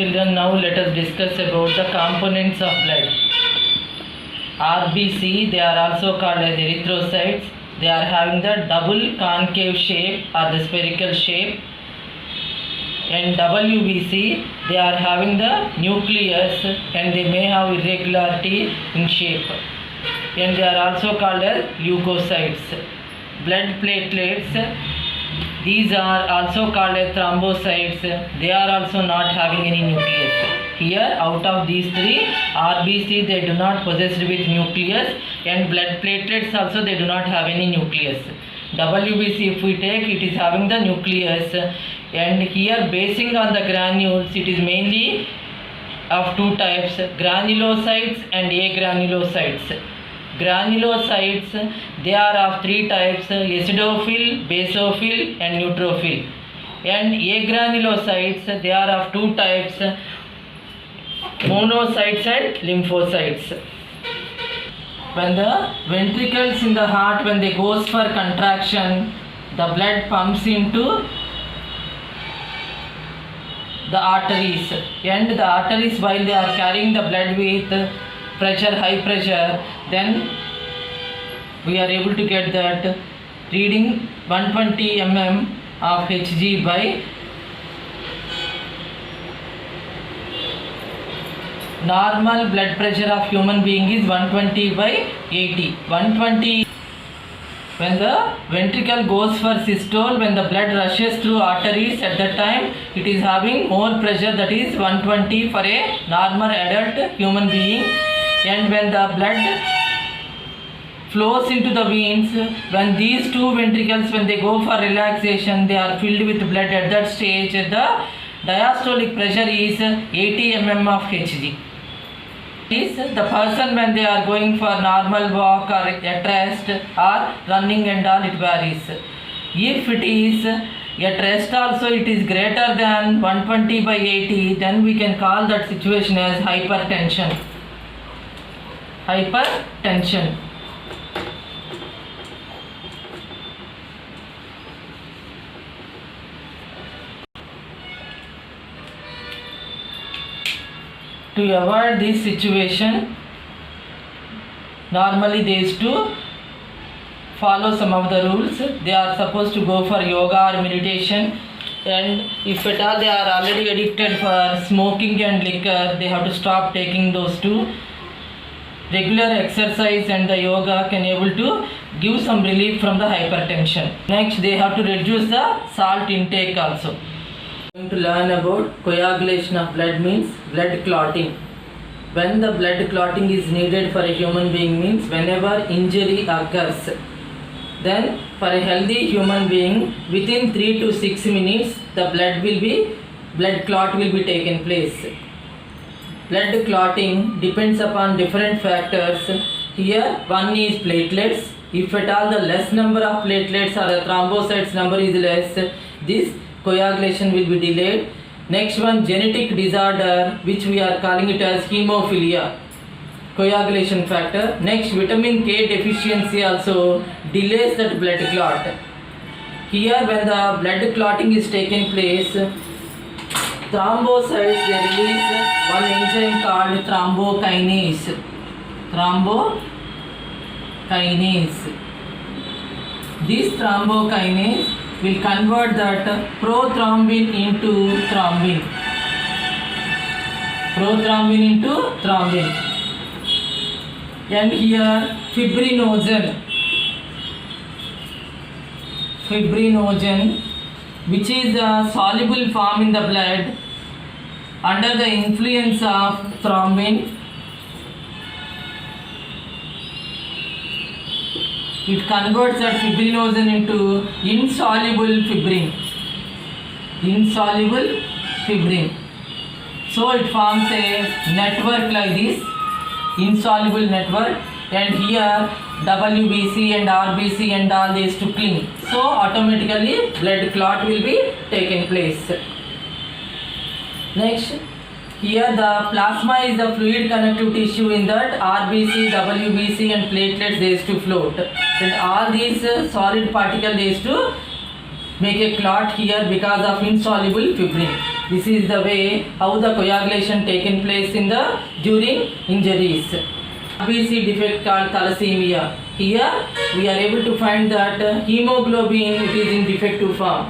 Children, now let us discuss about the components of blood. RBC, they are also called as erythrocytes. They are having the double concave shape or the spherical shape. And WBC, they are having the nucleus and they may have irregularity in shape. And they are also called as leukocytes. Blood platelets, these are also called as thrombocytes. They are also not having any nucleus. Here, out of these three, RBC they do not possess with nucleus, and blood platelets also they do not have any nucleus. WBC, if we take, it is having the nucleus, and here basing on the granules, it is mainly of two types, granulocytes and agranulocytes. Granulocytes, they are of three types, acidophil, basophil and neutrophil. And agranulocytes, they are of two types, monocytes and lymphocytes. When the ventricles in the heart, when they goes for contraction, the blood pumps into the arteries, and the arteries, while they are carrying the blood with pressure, high pressure, then we are able to get that reading 120 mm of Hg by normal blood pressure of human being is 120 by 80. 120, when the ventricle goes for systole, when the blood rushes through arteries, at that time it is having more pressure, that is 120 for a normal adult human being. And when the blood flows into the veins, when these two ventricles, when they go for relaxation, they are filled with blood. At that stage, the diastolic pressure is 80 mm of Hg. Is the person when they are going for normal walk or at rest or running and all, it varies. If it is at rest also it is greater than 120 by 80, then we can call that situation as hypertension. Hypertension. To avoid this situation, normally they used to follow some of the rules. They are supposed to go for yoga or meditation, and if at all they are already addicted for smoking and liquor, they have to stop taking those two. Regular exercise and the yoga can able to give some relief from the hypertension. Next, they have to reduce the salt intake also. Going to learn about coagulation of blood means blood clotting. When the blood clotting is needed for a human being means whenever injury occurs, then for a healthy human being within 3 to 6 minutes the blood clot will be taken place. Blood clotting depends upon different factors. Here one is platelets. If at all the less number of platelets or the thrombocytes number is less, this coagulation will be delayed. Next one, genetic disorder, which we are calling it as hemophilia, coagulation factor. Next, vitamin K deficiency also delays that blood clot. Here when the blood clotting is taking place, thrombocytes they release one enzyme called thrombokinase. Thrombokinase. This thrombokinase will convert that prothrombin into thrombin. Prothrombin into thrombin. And here fibrinogen, which is a soluble form in the blood, under the influence of thrombin, it converts that fibrinogen into insoluble fibrin. So it forms a network like this, insoluble network, and here WBC and RBC and all these to cling. So automatically blood clot will be taken place. Next, here the plasma is the fluid connective tissue in that RBC, WBC and platelets they used to float. And all these solid particles they used to make a clot here because of insoluble fibrin. This is the way how the coagulation taken place in the during injuries. RBC defect called thalassemia. Here we are able to find that hemoglobin, it is in defective form.